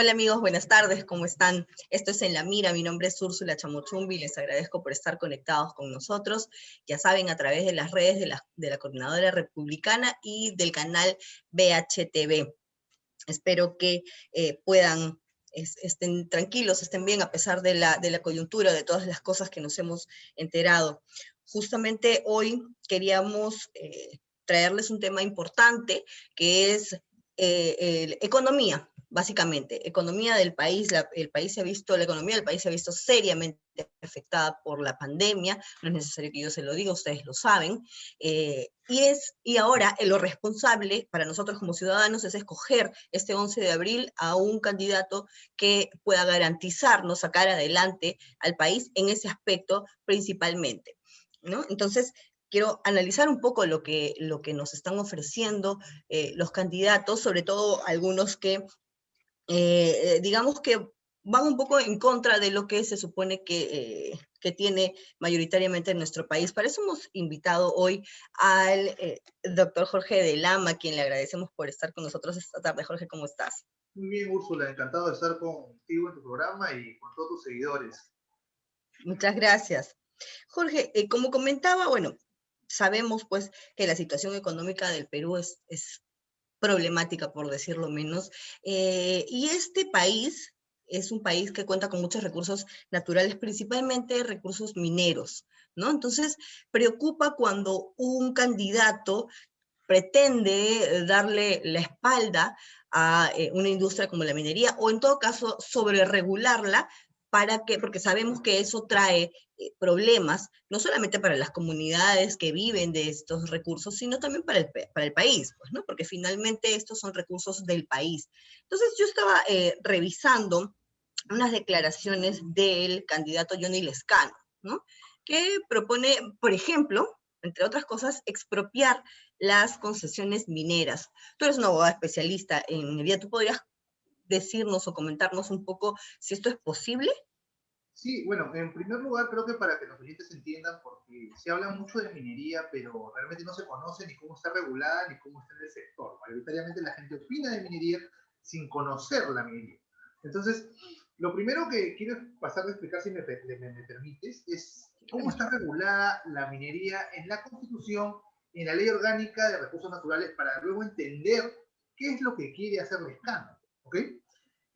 Hola amigos, buenas tardes, ¿cómo están? Esto es En la Mira, mi nombre es Úrsula Chamochumbi, les agradezco por estar conectados con nosotros, ya saben, a través de las redes de la Coordinadora Republicana y del canal BHTV. Espero que estén tranquilos, estén bien, a pesar de la coyuntura, de todas las cosas que nos hemos enterado. Justamente hoy queríamos traerles un tema importante, que es economía, básicamente, economía del país. La economía del país se ha visto seriamente afectada por la pandemia, no es necesario que yo se lo diga, ustedes lo saben, y ahora lo responsable para nosotros como ciudadanos es escoger este 11 de abril a un candidato que pueda garantizarnos sacar adelante al país en ese aspecto principalmente, ¿no? Entonces, quiero analizar un poco lo que nos están ofreciendo los candidatos, sobre todo algunos que, digamos que van un poco en contra de lo que se supone que tiene mayoritariamente en nuestro país. Para eso hemos invitado hoy al doctor Jorge de Lama, a quien le agradecemos por estar con nosotros esta tarde. Jorge, ¿cómo estás? Muy bien, Úrsula, encantado de estar contigo en tu programa y con todos tus seguidores. Muchas gracias. Jorge, como comentaba, bueno, sabemos pues que la situación económica del Perú es problemática, por decirlo menos, y este país es un país que cuenta con muchos recursos naturales, principalmente recursos mineros, ¿no? Entonces, preocupa cuando un candidato pretende darle la espalda a una industria como la minería, o en todo caso, sobre regularla, porque sabemos que eso trae problemas, no solamente para las comunidades que viven de estos recursos, sino también para el país, pues, ¿no? Porque finalmente estos son recursos del país. Entonces yo estaba revisando unas declaraciones del candidato Johnny Lescano, ¿no? Que propone, por ejemplo, entre otras cosas, expropiar las concesiones mineras. Tú eres una abogada especialista en minería, ¿tú podrías decirnos o comentarnos un poco si esto es posible? Sí, bueno, en primer lugar creo que para que los oyentes entiendan, porque se habla mucho de minería, pero realmente no se conoce ni cómo está regulada ni cómo está en el sector. Mayoritariamente la gente opina de minería sin conocer la minería. Entonces, lo primero que quiero pasar a explicar, si me permites, es cómo está regulada la minería en la Constitución, en la Ley Orgánica de Recursos Naturales, para luego entender qué es lo que quiere hacer Lescano, ¿ok?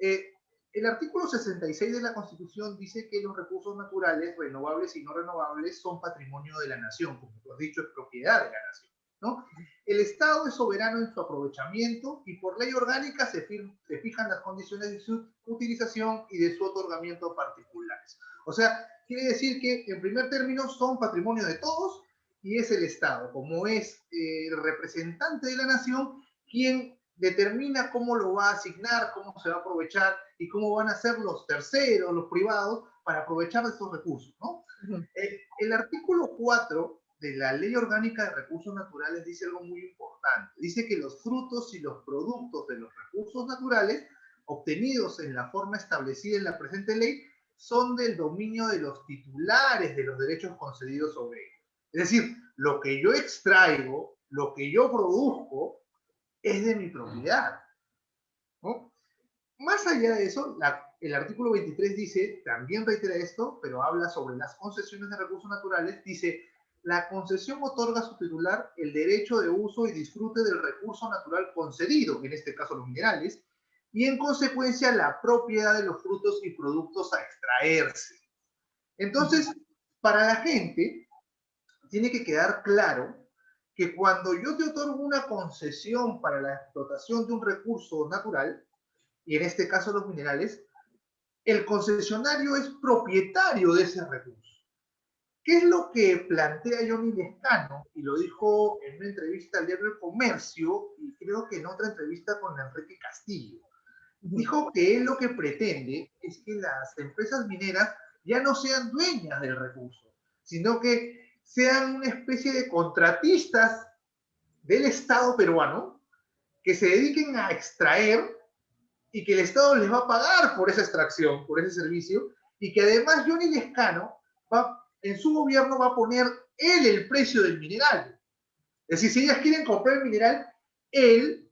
Eh, el artículo 66 de la Constitución dice que los recursos naturales, renovables y no renovables, son patrimonio de la nación, como tú has dicho, es propiedad de la nación, ¿no? El Estado es soberano en su aprovechamiento y por ley orgánica se fijan las condiciones de su utilización y de su otorgamiento particulares. O sea, quiere decir que en primer término son patrimonio de todos y es el Estado, como es el representante de la nación, quien determina cómo lo va a asignar, cómo se va a aprovechar y cómo van a ser los terceros, los privados, para aprovechar estos recursos, ¿no? El artículo 4 de la Ley Orgánica de Recursos Naturales dice algo muy importante. Dice que los frutos y los productos de los recursos naturales obtenidos en la forma establecida en la presente ley son del dominio de los titulares de los derechos concedidos sobre ellos. Es decir, lo que yo extraigo, lo que yo produzco, es de mi propiedad, ¿no? Más allá de eso, el artículo 23 dice, también reitera esto, pero habla sobre las concesiones de recursos naturales, dice, la concesión otorga a su titular el derecho de uso y disfrute del recurso natural concedido, en este caso los minerales, y en consecuencia la propiedad de los frutos y productos a extraerse. Entonces, para la gente, tiene que quedar claro que cuando yo te otorgo una concesión para la explotación de un recurso natural, y en este caso los minerales, el concesionario es propietario de ese recurso. ¿Qué es lo que plantea Johnny Lescano? Y lo dijo en una entrevista al diario El Comercio y creo que en otra entrevista con Enrique Castillo. Dijo que él lo que pretende es que las empresas mineras ya no sean dueñas del recurso, sino que sean una especie de contratistas del Estado peruano que se dediquen a extraer y que el Estado les va a pagar por esa extracción, por ese servicio, y que además Johnny Lescano en su gobierno va a poner él el precio del mineral. Es decir, si ellas quieren comprar el mineral, él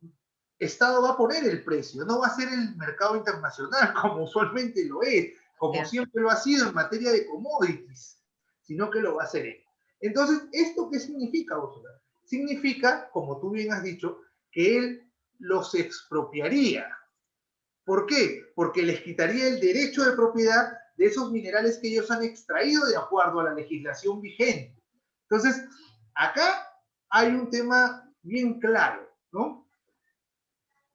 Estado va a poner el precio, no va a ser el mercado internacional como usualmente lo es, como Cierto. siempre lo ha sido en materia de commodities, sino que lo va a hacer él. Entonces, ¿esto qué significa, Úrsula? Significa, como tú bien has dicho, que él los expropiaría. ¿Por qué? Porque les quitaría el derecho de propiedad de esos minerales que ellos han extraído de acuerdo a la legislación vigente. Entonces, acá hay un tema bien claro, ¿no?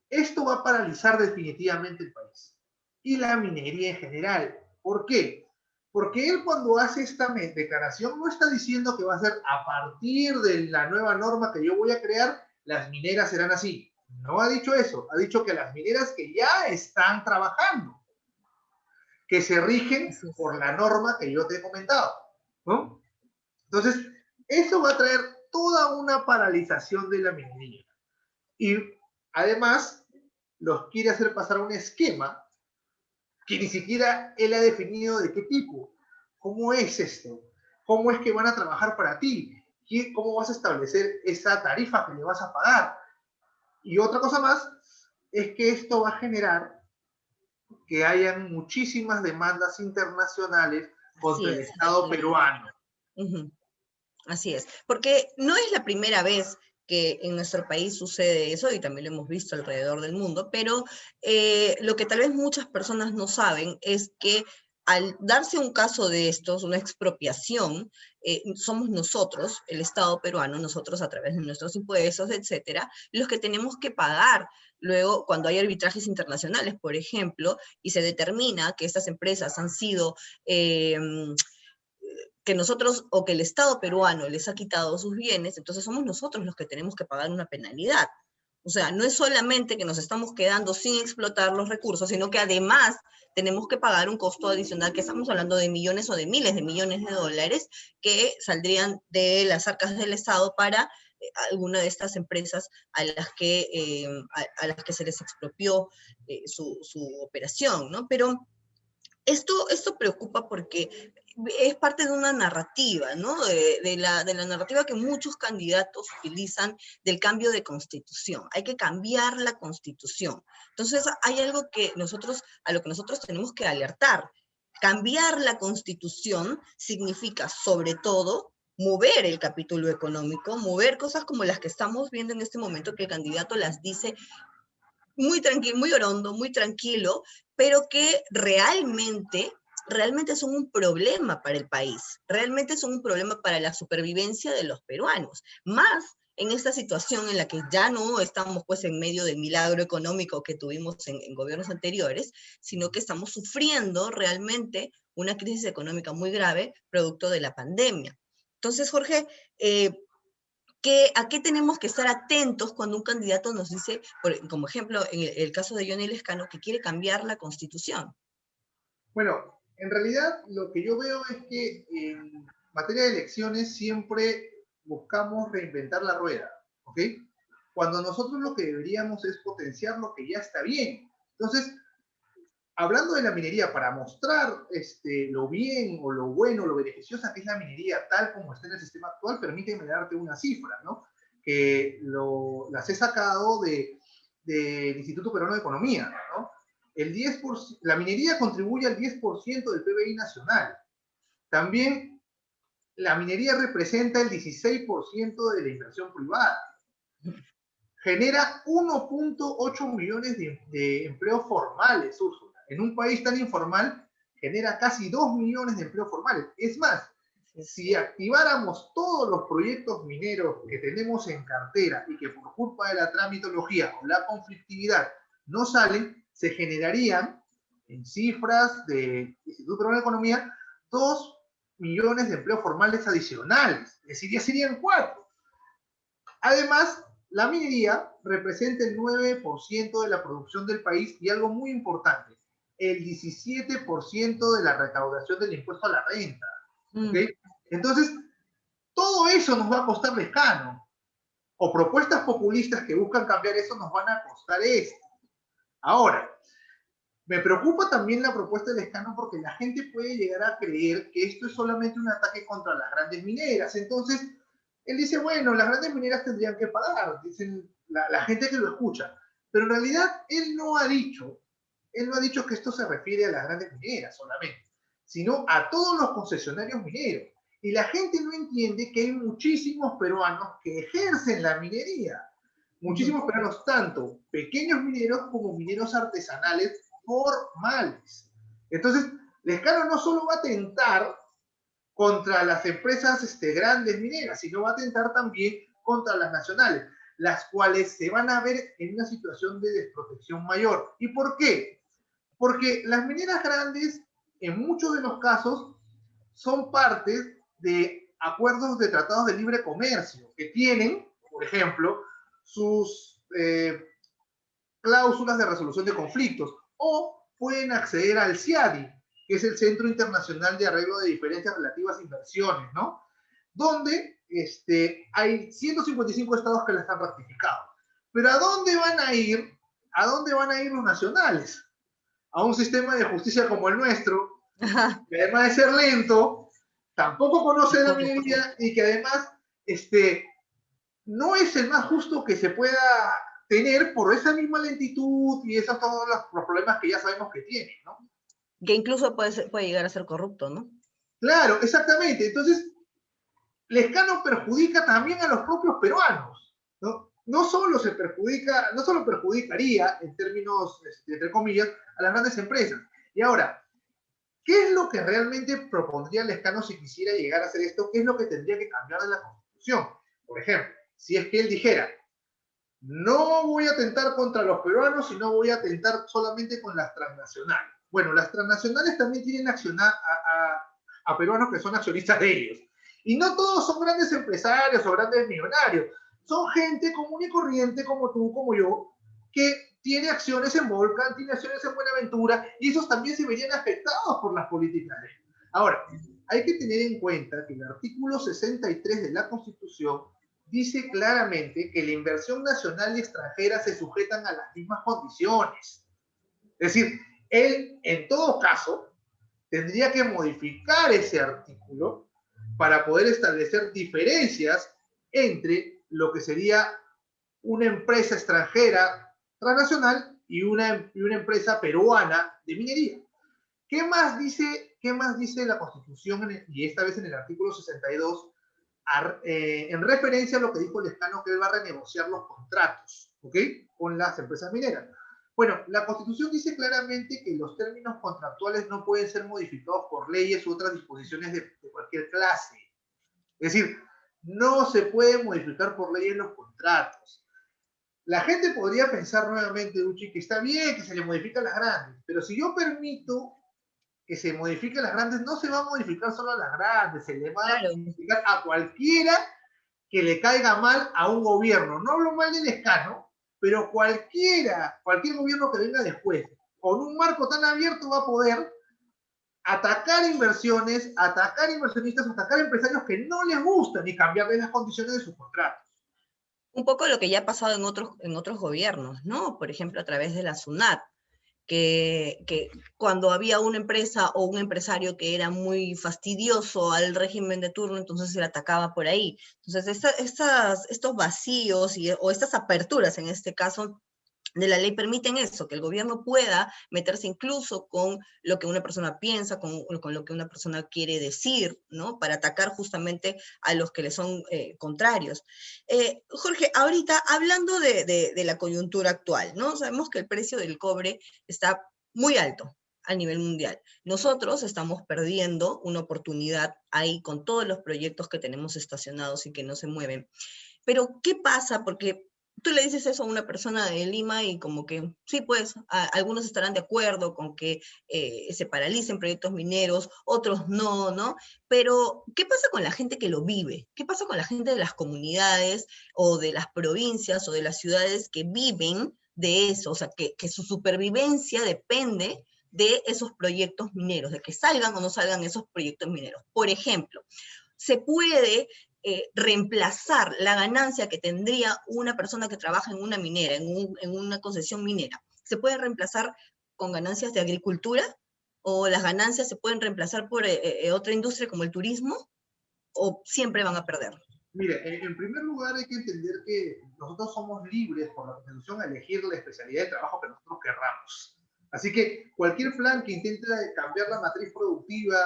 Esto va a paralizar definitivamente el país y la minería en general. ¿Por qué? Porque él cuando hace esta declaración no está diciendo que va a ser a partir de la nueva norma que yo voy a crear, las mineras serán así. No ha dicho eso, ha dicho que las mineras que ya están trabajando, que se rigen Así es. por la norma que yo te he comentado, ¿no? Entonces, eso va a traer toda una paralización de la minería. Y además, los quiere hacer pasar a un esquema que ni siquiera él ha definido de qué tipo. ¿Cómo es esto? ¿Cómo es que van a trabajar para ti? ¿Cómo vas a establecer esa tarifa que le vas a pagar? Y otra cosa más es que esto va a generar que hayan muchísimas demandas internacionales Así contra el es. Estado peruano. Ujú. Así es, porque no es la primera vez que en nuestro país sucede eso y también lo hemos visto alrededor del mundo, pero lo que tal vez muchas personas no saben es que al darse un caso de estos, una expropiación, somos nosotros, el Estado peruano, nosotros a través de nuestros impuestos, etcétera, los que tenemos que pagar luego cuando hay arbitrajes internacionales, por ejemplo, y se determina que estas empresas han sido eh, que nosotros o que el Estado peruano les ha quitado sus bienes, entonces somos nosotros los que tenemos que pagar una penalidad. O sea, no es solamente que nos estamos quedando sin explotar los recursos, sino que además tenemos que pagar un costo adicional, que estamos hablando de millones o de miles de millones de dólares que saldrían de las arcas del Estado para alguna de estas empresas a las que se les expropió su operación, ¿no? Pero esto preocupa porque es parte de una narrativa, ¿no? De la narrativa que muchos candidatos utilizan del cambio de constitución. Hay que cambiar la constitución. Entonces, hay algo a lo que nosotros tenemos que alertar. Cambiar la constitución significa, sobre todo, mover el capítulo económico, mover cosas como las que estamos viendo en este momento, que el candidato las dice muy tranquilo, muy orondo, muy tranquilo, pero que realmente son un problema para el país, realmente son un problema para la supervivencia de los peruanos, más en esta situación en la que ya no estamos pues en medio del milagro económico que tuvimos en gobiernos anteriores, sino que estamos sufriendo realmente una crisis económica muy grave producto de la pandemia. Entonces, Jorge, ¿a qué tenemos que estar atentos cuando un candidato nos dice, como ejemplo, en el caso de Johnny Lescano, que quiere cambiar la constitución? Bueno, en realidad lo que yo veo es que en materia de elecciones siempre buscamos reinventar la rueda, ¿ok? Cuando nosotros lo que deberíamos es potenciar lo que ya está bien. Entonces, hablando de la minería, para mostrar lo bien o lo bueno, lo beneficiosa que es la minería tal como está en el sistema actual, permíteme darte una cifra, ¿no? Que las he sacado del Instituto Peruano de Economía, ¿no? La minería contribuye al 10% del PBI nacional. También la minería representa el 16% de la inversión privada. Genera 1.8 millones de empleos formales, Úrsula. En un país tan informal, genera casi 2 millones de empleos formales. Es más, si activáramos todos los proyectos mineros que tenemos en cartera y que por culpa de la tramitología o la conflictividad no salen, se generarían, en cifras del Instituto Peruano de Economía, 2 millones de empleos formales adicionales. Es decir, ya serían 4. Además, la minería representa el 9% de la producción del país y algo muy importante, el 17% de la recaudación del impuesto a la renta. ¿Okay? Entonces, todo eso nos va a costar Lescano. O propuestas populistas que buscan cambiar eso nos van a costar esto. Ahora, me preocupa también la propuesta de Lescano porque la gente puede llegar a creer que esto es solamente un ataque contra las grandes mineras. Entonces, él dice, bueno, las grandes mineras tendrían que pagar, dicen la gente que lo escucha. Pero en realidad él no ha dicho que esto se refiere a las grandes mineras solamente, sino a todos los concesionarios mineros. Y la gente no entiende que hay muchísimos peruanos que ejercen la minería. Muchísimos peruanos, tanto pequeños mineros como mineros artesanales formales. Entonces, Lescano no solo va a atentar contra las empresas grandes mineras, sino va a atentar también contra las nacionales, las cuales se van a ver en una situación de desprotección mayor. ¿Y por qué? Porque las mineras grandes, en muchos de los casos, son partes de acuerdos de tratados de libre comercio, que tienen, por ejemplo, sus cláusulas de resolución de conflictos, o pueden acceder al CIADI, que es el Centro Internacional de Arreglo de Diferencias Relativas a Inversiones, ¿no? Donde hay 155 estados que las han ratificado. Pero ¿a dónde van a ir? ¿A dónde van a ir los nacionales? A un sistema de justicia como el nuestro, que además de ser lento, tampoco conoce la minería y que además no es el más justo que se pueda tener por esa misma lentitud y esos todos los problemas que ya sabemos que tiene, ¿no? Que incluso puede llegar a ser corrupto, ¿no? Claro, exactamente. Entonces, Lescano perjudica también a los propios peruanos, ¿no? No solo perjudicaría, en términos, entre comillas, a las grandes empresas. Y ahora, ¿qué es lo que realmente propondría Lescano si quisiera llegar a hacer esto? ¿Qué es lo que tendría que cambiar de la Constitución? Por ejemplo, si es que él dijera, no voy a atentar contra los peruanos, sino voy a atentar solamente con las transnacionales. Bueno, las transnacionales también tienen a peruanos que son accionistas de ellos. Y no todos son grandes empresarios o grandes millonarios. Son gente común y corriente como tú, como yo, que tiene acciones en Volcan, tiene acciones en Buenaventura, y esos también se verían afectados por las políticas de él. Ahora, hay que tener en cuenta que el artículo 63 de la Constitución dice claramente que la inversión nacional y extranjera se sujetan a las mismas condiciones. Es decir, él, en todo caso, tendría que modificar ese artículo para poder establecer diferencias entre lo que sería una empresa extranjera transnacional y una empresa peruana de minería. ¿Qué más dice la Constitución, y esta vez en el artículo 62, en referencia a lo que dijo Lescano, que él va a renegociar los contratos, ¿ok? Con las empresas mineras? Bueno, la Constitución dice claramente que los términos contractuales no pueden ser modificados por leyes u otras disposiciones de cualquier clase. Es decir, no se puede modificar por leyes los contratos. La gente podría pensar nuevamente, Uchi, que está bien que se le modifican las grandes, pero si yo permito que se modifiquen las grandes, no se va a modificar solo a las grandes, se le va a modificar a cualquiera que le caiga mal a un gobierno. No hablo mal del Lescano, pero cualquier gobierno que venga después, con un marco tan abierto va a poder atacar inversiones, atacar inversionistas, atacar empresarios que no les gustan y cambiarles las condiciones de sus contratos. Un poco lo que ya ha pasado en otros gobiernos, ¿no? Por ejemplo, a través de la SUNAT, que cuando había una empresa o un empresario que era muy fastidioso al régimen de turno, entonces se le atacaba por ahí. Entonces, estos vacíos o estas aperturas, en este caso, de la ley permiten eso, que el gobierno pueda meterse incluso con lo que una persona piensa, con lo que una persona quiere decir, ¿no? Para atacar justamente a los que le son contrarios. Jorge, ahorita hablando de la coyuntura actual, ¿no? Sabemos que el precio del cobre está muy alto a nivel mundial. Nosotros estamos perdiendo una oportunidad ahí con todos los proyectos que tenemos estacionados y que no se mueven. Pero, ¿qué pasa? Porque tú le dices eso a una persona de Lima y como que, sí, pues, algunos estarán de acuerdo con que se paralicen proyectos mineros, otros no, ¿no? Pero, ¿qué pasa con la gente que lo vive? ¿Qué pasa con la gente de las comunidades o de las provincias o de las ciudades que viven de eso? O sea, que su supervivencia depende de esos proyectos mineros, de que salgan o no salgan esos proyectos mineros. Por ejemplo, se puede reemplazar la ganancia que tendría una persona que trabaja en una minera, en una concesión minera. ¿Se puede reemplazar con ganancias de agricultura? ¿O las ganancias se pueden reemplazar por otra industria como el turismo? ¿O siempre van a perder? Mire, en primer lugar hay que entender que nosotros somos libres por la Constitución a elegir la especialidad de trabajo que nosotros querramos. Así que cualquier plan que intente cambiar la matriz productiva,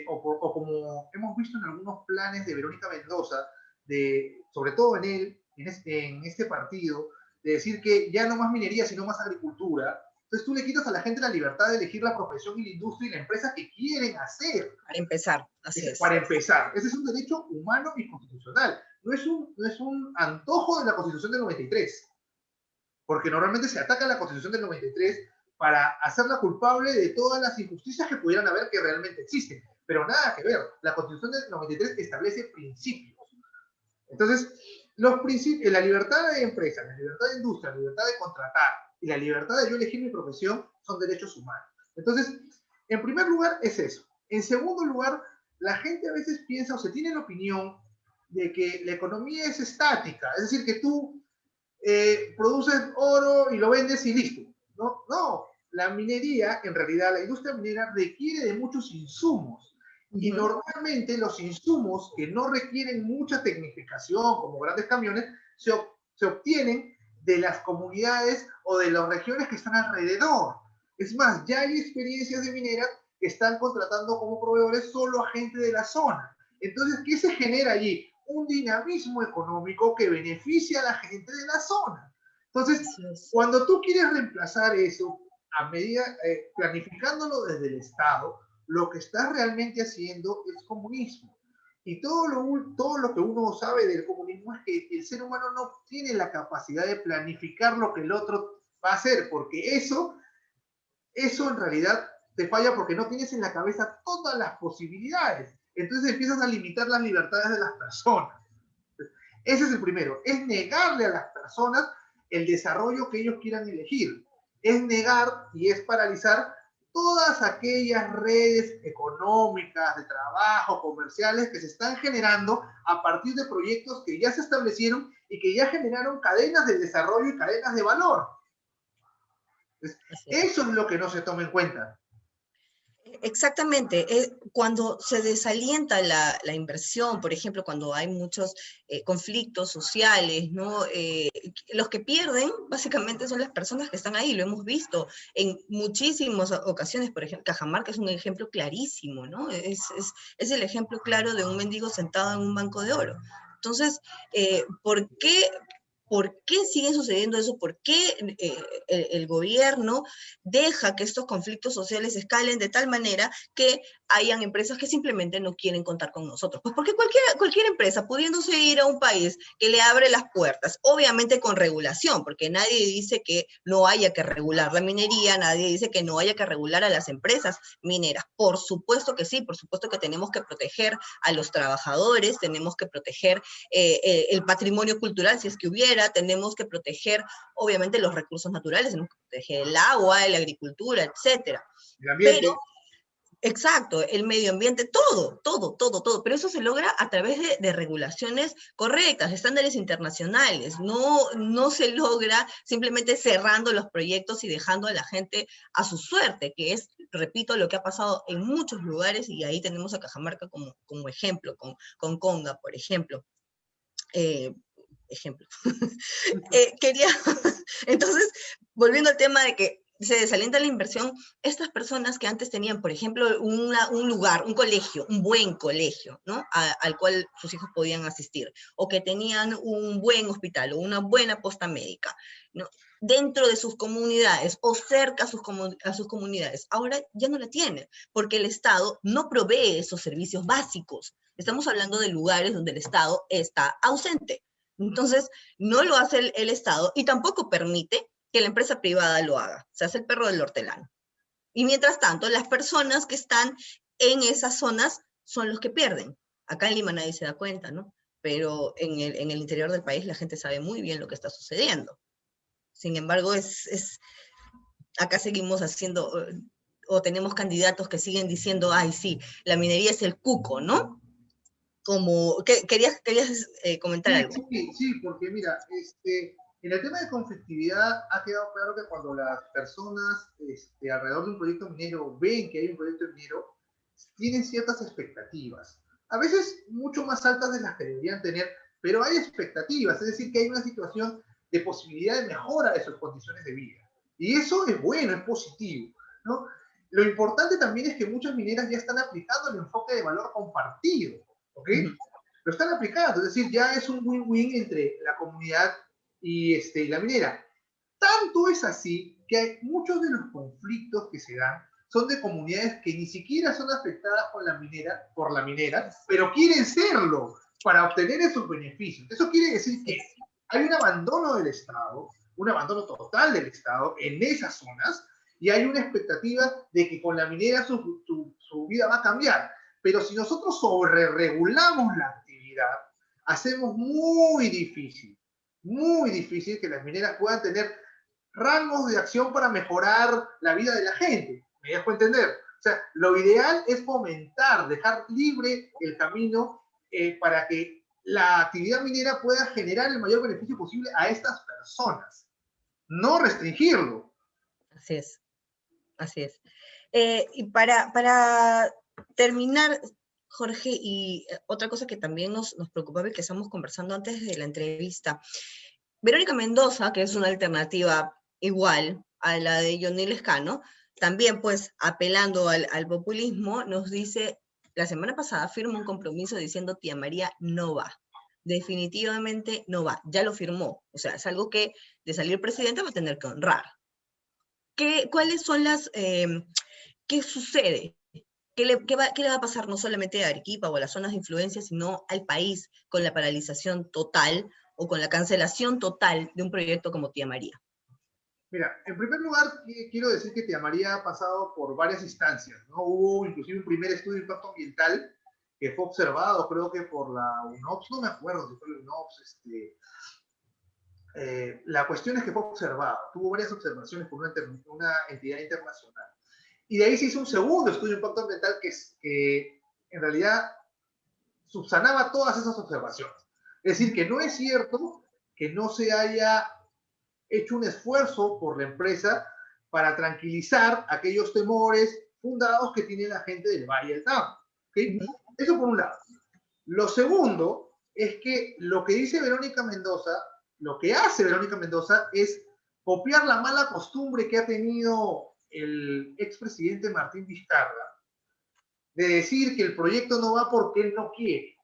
o como hemos visto en algunos planes de Verónica Mendoza, sobre todo en este partido, de decir que ya no más minería, sino más agricultura. Entonces tú le quitas a la gente la libertad de elegir la profesión y la industria y la empresa que quieren hacer. Para empezar, así es. Para empezar, ese es un derecho humano y constitucional. No es un antojo de la Constitución del 93, porque normalmente se ataca a la Constitución del 93 para hacerla culpable de todas las injusticias que pudieran haber que realmente existen. Pero nada que ver. La Constitución del 93 establece principios. Entonces, la libertad de empresa, la libertad de industria, la libertad de contratar y la libertad de yo elegir mi profesión son derechos humanos. Entonces, en primer lugar es eso. En segundo lugar, la gente a veces piensa o se tiene la opinión de que la economía es estática, es decir, que tú produces oro y lo vendes y listo. No, no, la minería, en realidad la industria minera requiere de muchos insumos y normalmente los insumos que no requieren mucha tecnificación, como grandes camiones, se obtienen de las comunidades o de las regiones que están alrededor. Es más, ya hay experiencias de mineras que están contratando como proveedores solo a gente de la zona. Entonces, ¿qué se genera allí? Un dinamismo económico que beneficia a la gente de la zona. Entonces, cuando tú quieres reemplazar eso, a medida, planificándolo desde el Estado, lo que estás realmente haciendo es comunismo. Y todo lo que uno sabe del comunismo es que el ser humano no tiene la capacidad de planificar lo que el otro va a hacer, porque eso en realidad te falla porque no tienes en la cabeza todas las posibilidades. Entonces empiezas a limitar las libertades de las personas. Ese es el primero, es negarle a las personas el desarrollo que ellos quieran elegir. Es negar y es paralizar todas aquellas redes económicas, de trabajo, comerciales que se están generando a partir de proyectos que ya se establecieron y que ya generaron cadenas de desarrollo y cadenas de valor. Entonces, eso es lo que no se toma en cuenta. Exactamente, cuando se desalienta la inversión, por ejemplo, cuando hay muchos conflictos sociales, ¿no? Los que pierden básicamente son las personas que están ahí, lo hemos visto en muchísimas ocasiones, por ejemplo, Cajamarca es un ejemplo clarísimo, ¿no? Es el ejemplo claro de un mendigo sentado en un banco de oro. Entonces, ¿por qué sigue sucediendo eso? ¿Por qué el gobierno deja que estos conflictos sociales escalen de tal manera que hayan empresas que simplemente no quieren contar con nosotros? Pues porque cualquier empresa, pudiéndose ir a un país que le abre las puertas, obviamente con regulación, porque nadie dice que no haya que regular la minería, nadie dice que no haya que regular a las empresas mineras. Por supuesto que sí, por supuesto que tenemos que proteger a los trabajadores, tenemos que proteger el patrimonio cultural, si es que hubiera, tenemos que proteger, obviamente, los recursos naturales, tenemos que proteger el agua, la agricultura, etcétera. El ambiente. Pero, exacto, el medio ambiente, todo, pero eso se logra a través de regulaciones correctas, estándares internacionales, no se logra simplemente cerrando los proyectos y dejando a la gente a su suerte, que es, repito, lo que ha pasado en muchos lugares, y ahí tenemos a Cajamarca como ejemplo, con Conga, por ejemplo. Ejemplo. Entonces, volviendo al tema de que se desalienta la inversión, estas personas que antes tenían, por ejemplo, un lugar, un colegio, un buen colegio, ¿no? Al cual sus hijos podían asistir, o que tenían un buen hospital o una buena posta médica, ¿no? Dentro de sus comunidades o cerca a sus comunidades, ahora ya no la tienen, porque el Estado no provee esos servicios básicos. Estamos hablando de lugares donde el Estado está ausente. Entonces, no lo hace el Estado y tampoco permite que la empresa privada lo haga. Se hace el perro del hortelano. Y mientras tanto, las personas que están en esas zonas son los que pierden. Acá en Lima nadie se da cuenta, ¿no? Pero en el interior del país la gente sabe muy bien lo que está sucediendo. Sin embargo, acá seguimos haciendo, o tenemos candidatos que siguen diciendo, ay, sí, la minería es el cuco, ¿no? Querías comentar algo. Sí, porque mira, en el tema de conflictividad ha quedado claro que cuando las personas alrededor de un proyecto minero ven que hay un proyecto minero, tienen ciertas expectativas. a veces mucho más altas de las que deberían tener, pero hay expectativas, es decir, que hay una situación de posibilidad de mejora de sus condiciones de vida. Y eso es bueno, es positivo, ¿no? Lo importante también es que muchas mineras ya están aplicando el enfoque de valor compartido, ¿ok? Ujú. Lo están aplicando, es decir, ya es un win-win entre la comunidad y la minera. Tanto es así que hay muchos de los conflictos que se dan son de comunidades que ni siquiera son afectadas por la minera, pero quieren serlo para obtener esos beneficios. Eso quiere decir que hay un abandono del Estado, un abandono total del Estado en esas zonas, y hay una expectativa de que con la minera su vida va a cambiar. Pero si nosotros sobre-regulamos la actividad, hacemos muy difícil que las mineras puedan tener rangos de acción para mejorar la vida de la gente. ¿Me dejo entender? O sea, lo ideal es fomentar, dejar libre el camino para que la actividad minera pueda generar el mayor beneficio posible a estas personas, no restringirlo. Así es, así es. Y para terminar, Jorge, y otra cosa que también nos preocupaba y que estamos conversando antes de la entrevista, Verónica Mendoza, que es una alternativa igual a la de Johnny Lescano, también pues apelando al populismo, nos dice, la semana pasada firma un compromiso diciendo Tía María no va. Definitivamente no va, ya lo firmó. O sea, es algo que de salir presidente va a tener que honrar. ¿Cuáles son qué sucede? ¿Qué le va a pasar no solamente a Arequipa o a las zonas de influencia, sino al país con la paralización total o con la cancelación total de un proyecto como Tía María? Mira, en primer lugar, quiero decir que Tía María ha pasado por varias instancias, ¿no? Hubo inclusive un primer estudio de impacto ambiental que fue observado, creo que por la UNOPS, no me acuerdo si fue la UNOPS, la cuestión es que fue observado, tuvo varias observaciones por una entidad internacional. Y de ahí se hizo un segundo estudio de impacto ambiental que en realidad subsanaba todas esas observaciones. Es decir, que no es cierto que no se haya hecho un esfuerzo por la empresa para tranquilizar aquellos temores fundados que tiene la gente del Valle del Tamo. ¿Okay? Eso por un lado. Lo segundo es que lo que dice Verónica Mendoza, lo que hace Verónica Mendoza es copiar la mala costumbre que ha tenido el expresidente Martín Vizcarra de decir que el proyecto no va porque él no quiere.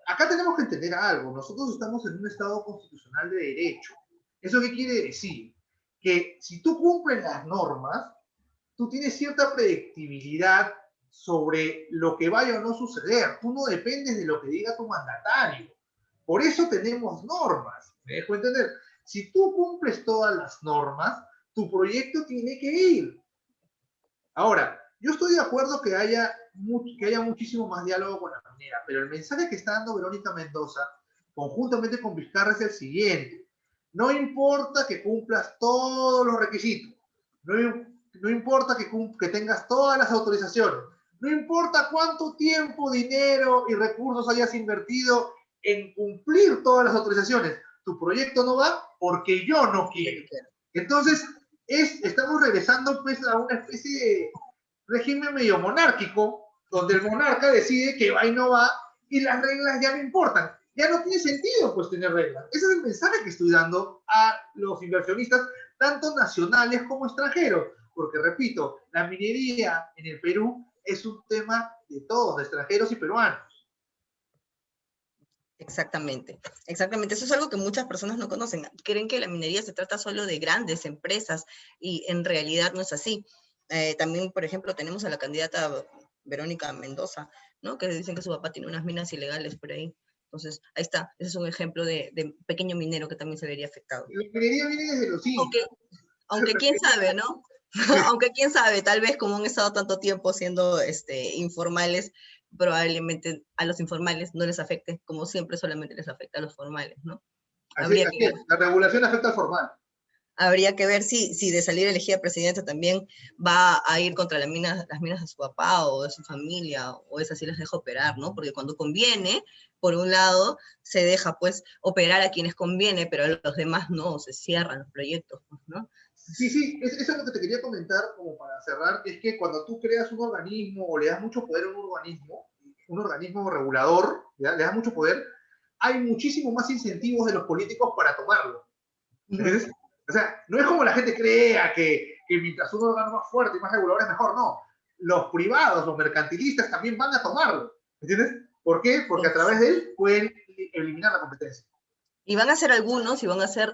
Acá tenemos que entender algo. Nosotros estamos en un Estado constitucional de derecho. ¿Eso qué quiere decir? Que si tú cumples las normas, tú tienes cierta predictibilidad sobre lo que vaya o no suceder. Tú no dependes de lo que diga tu mandatario. Por eso tenemos normas. ¿Me dejo entender? Si tú cumples todas las normas, tu proyecto tiene que ir. Ahora, yo estoy de acuerdo que haya muchísimo más diálogo con la minera, pero el mensaje que está dando Verónica Mendoza, conjuntamente con Vizcarra, es el siguiente. No importa que cumplas todos los requisitos, no importa que tengas todas las autorizaciones, no importa cuánto tiempo, dinero y recursos hayas invertido en cumplir todas las autorizaciones, tu proyecto no va porque yo no quiero. Entonces, estamos regresando pues, a una especie de régimen medio monárquico, donde el monarca decide que va y no va, y las reglas ya no importan. Ya no tiene sentido pues tener reglas. Ese es el mensaje que estoy dando a los inversionistas, tanto nacionales como extranjeros. Porque, repito, la minería en el Perú es un tema de todos, de extranjeros y peruanos. Exactamente, exactamente. Eso es algo que muchas personas no conocen. Creen que la minería se trata solo de grandes empresas y en realidad no es así. También, por ejemplo, tenemos a la candidata Verónica Mendoza, ¿no? Que dicen que su papá tiene unas minas ilegales por ahí. Entonces, ahí está. Ese es un ejemplo de pequeño minero que también se vería afectado. La minería viene desde los indios. Aunque quién sabe, ¿no? Aunque quién sabe, tal vez como han estado tanto tiempo siendo informales, probablemente a los informales no les afecte, como siempre solamente les afecta a los formales, ¿no? Así es. La regulación afecta al formal. Habría que ver si de salir elegida presidenta también va a ir contra las minas de su papá o de su familia, o esas sí las deja operar, ¿no? Porque cuando conviene, por un lado, se deja pues operar a quienes conviene, pero a los demás no, se cierran los proyectos, ¿no? Sí, eso es lo que te quería comentar como para cerrar, es que cuando tú creas un organismo o le das mucho poder a un organismo, un organismo regulador, ¿ya? Le da mucho poder, hay muchísimo más incentivos de los políticos para tomarlo. ¿Entiendes? O sea, no es como la gente crea que mientras un órgano más fuerte y más regulador es mejor, no. Los privados, los mercantilistas también van a tomarlo. ¿Entiendes? ¿Por qué? Porque a través de él pueden eliminar la competencia. Y van a ser algunos, y van a ser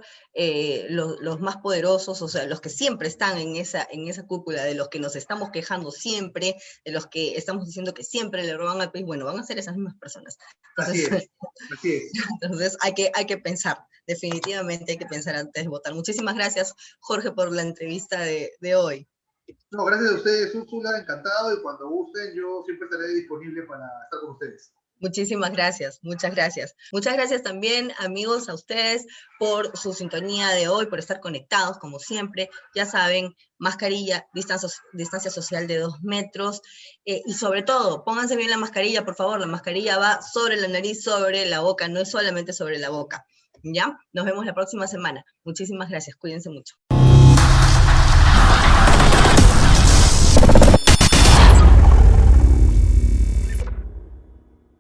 los más poderosos, o sea, los que siempre están en esa cúpula, de los que nos estamos quejando siempre, de los que estamos diciendo que siempre le roban al país, bueno, van a ser esas mismas personas. Así Entonces, es, así es. entonces hay que pensar, definitivamente hay que pensar antes de votar. Muchísimas gracias, Jorge, por la entrevista de hoy. No, gracias a ustedes, Úrsula, encantado, y cuando gusten, yo siempre estaré disponible para estar con ustedes. Muchísimas gracias, muchas gracias. Muchas gracias también, amigos, a ustedes por su sintonía de hoy, por estar conectados, como siempre. Ya saben, mascarilla, distancia social de 2 metros, y sobre todo, pónganse bien la mascarilla, por favor. La mascarilla va sobre la nariz, sobre la boca, no es solamente sobre la boca. ¿Ya? Nos vemos la próxima semana. Muchísimas gracias, cuídense mucho.